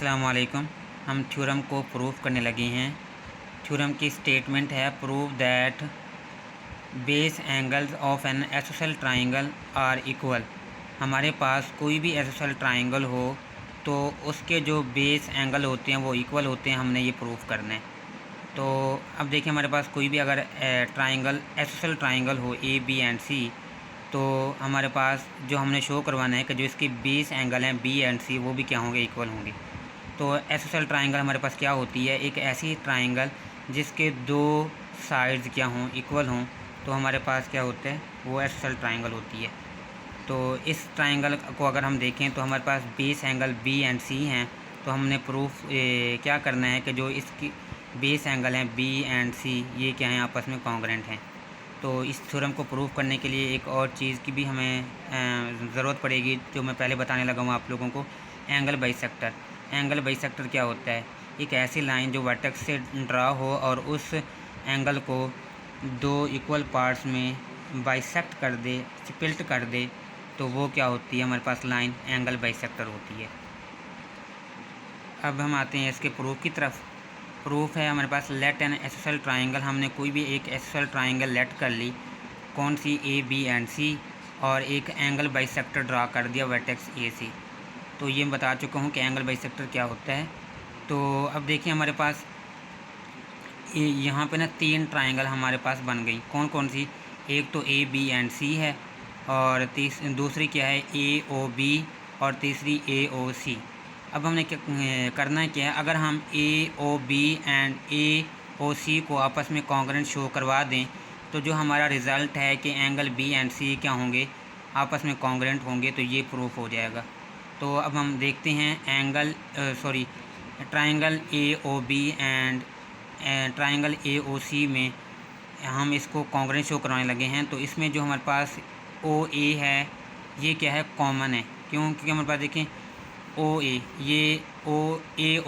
अस्सलाम वालेकुम। हम थ्योरम को प्रूफ करने लगे हैं। थ्योरम की स्टेटमेंट है prove that base angles of an isosceles triangle are equal. हमारे पास कोई भी आइसोसेलेस ट्राइंगल हो तो उसके जो बेस एंगल होते हैं वो इक्वल होते हैं, हमने ये प्रूफ करना है। तो अब देखिए हमारे पास कोई भी अगर ट्राइंगल आइसोसेलेस ट्राइंगल हो ए बी एंड सी, तो हमारे पास जो हमने शो करवाना है कि जो इसके बेस एंगल हैं बी एंड सी वो भी क्या होंगे, इक्वल होंगे। तो आइसोसेलेस ट्राइंगल हमारे पास क्या होती है, एक ऐसी ट्राइंगल जिसके दो साइड्स क्या हों, इक्वल हों, तो हमारे पास क्या होता है, वो आइसोसेलेस ट्राइंगल होती है। तो इस ट्राइंगल को अगर हम देखें तो हमारे पास बेस एंगल बी एंड सी हैं, तो हमने प्रूफ क्या करना है कि जो इसकी बेस एंगल हैं बी एंड सी ये क्या हैं, आपस में कॉन्ग्रेंट हैं। तो इस थ्योरम को प्रूफ करने के लिए एक और चीज़ की भी हमें ज़रूरत पड़ेगी, जो मैं पहले बताने लगा हूँ आप लोगों को, एंगल बाइसेक्टर। एंगल बाइसेक्टर क्या होता है, एक ऐसी लाइन जो वर्टेक्स से ड्रा हो और उस एंगल को दो इक्वल पार्ट्स में बाइसेक्ट कर दे, स्प्लिट कर दे, तो वो क्या होती है, हमारे पास लाइन एंगल बाइसेक्टर होती है। अब हम आते हैं इसके प्रूफ की तरफ। प्रूफ है हमारे पास लेट एन आइसोसेलेस ट्राइंगल। हमने कोई भी एक आइसोसेलेस ट्राइंगल लेट कर ली, कौन सी, ए बी एंड सी, और एक एंगल बाइसेक्टर ड्रा कर दिया वर्टेक्स ए सी। तो ये मैं बता चुका हूँ कि एंगल बाइसेक्टर क्या होता है। तो अब देखिए हमारे पास यहाँ पे ना तीन ट्राइंगल हमारे पास बन गई, कौन कौन सी, एक तो ए बी एंड सी है, और दूसरी क्या है, ए ओ बी, और तीसरी ए ओ सी। अब हमने क्या करना है, क्या है, अगर हम ए O B and A O सी को आपस में कॉन्ग्रेंट शो करवा दें, तो जो हमारा रिज़ल्ट है कि एंगल बी एंड सी क्या होंगे, आपस में कॉन्ग्रेंट होंगे, तो ये प्रूफ हो जाएगा। तो अब हम देखते हैं triangle A O B and triangle A O C में हम इसको कॉन्ग्रेंट शो करवाने लगे हैं। तो इसमें जो हमारे पास ओ ए है ये क्या है, कॉमन है। क्यों? क्योंकि हमारे पास देखें ओ ए, ये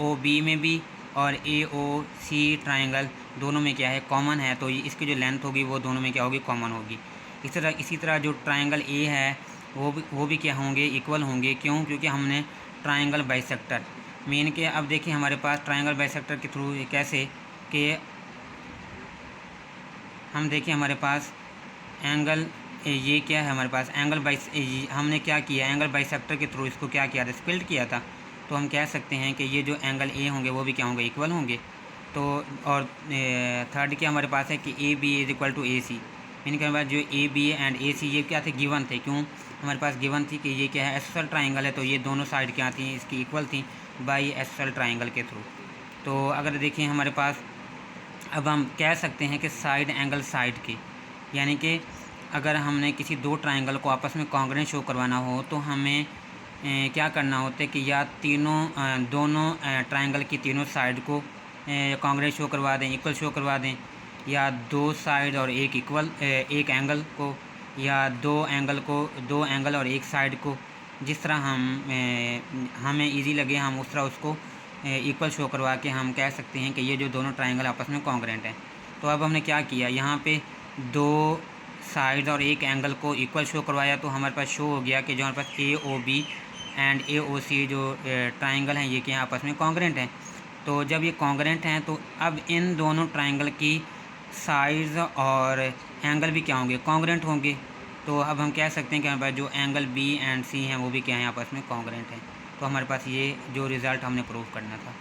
ओ बी में भी और ए ओ सी ट्राइंगल दोनों में क्या है, कॉमन है। तो इसकी जो लेंथ होगी वो दोनों में क्या होगी, कॉमन होगी। इसी तरह जो ट्राइंगल ए है वो भी क्या होंगे, इक्वल होंगे। क्यों? क्योंकि हमने ट्राइंगल बाइसेक्टर मेन के, अब देखिए हमारे पास ट्राइंगल बाइसेक्टर के थ्रू कैसे कि हम देखिए हमारे पास एंगल ये क्या है, हमारे पास एंगल हमने क्या किया, एंगल बाइसेक्टर के थ्रू इसको क्या किया था, स्प्लिट किया था। तो हम कह सकते हैं कि ये जो एंगल ए होंगे वो भी क्या होंगे, इक्वल होंगे। तो और थर्ड क्या हमारे पास है कि A B is equal to A C, यानी कि हमारे पास जो ए बी एंड ए सी ये क्या थे, गिवन थे। क्यों? हमारे पास गिवन थी कि ये क्या है, आइसोसेलेस ट्राइंगल है, तो ये दोनों साइड क्या थी, इसकी इक्वल थी बाई आइसोसेलेस ट्राइंगल के थ्रू। तो अगर देखिए हमारे पास, अब हम कह सकते हैं कि साइड एंगल साइड के, यानी कि अगर हमने किसी दो ट्राइंगल को आपस में कॉन्ग्रेंट शो करवाना हो तो हमें क्या करना होता है कि या दोनों ट्राइंगल की तीनों साइड को कॉन्ग्रेंट शो करवा दें, इक्वल शो करवा दें, या दो साइड और एक एक एंगल को, या दो एंगल और एक साइड को, जिस तरह हमें इजी लगे हम उस तरह उसको इक्वल शो करवा के हम कह सकते हैं कि ये जो दोनों ट्राइंगल आपस में कॉन्ग्रेंट हैं। तो अब हमने क्या किया, यहाँ पे दो साइड और एक एंगल को इक्वल शो करवाया, तो हमारे पास शो हो गया कि जो हमारे पास ए O B and A O सी जो ट्राइंगल हैं ये क्या आपस में कॉन्ग्रेंट हैं। तो जब ये कॉन्ग्रेंट हैं तो अब इन दोनों ट्राइंगल की साइज़ और एंगल भी क्या होंगे, कॉन्ग्रेंट होंगे। तो अब हम कह सकते हैं कि हमारे पास जो एंगल बी एंड सी हैं वो भी क्या हैं, आपस में कॉन्ग्रेंट हैं। तो हमारे पास ये जो रिज़ल्ट हमने प्रूव करना था।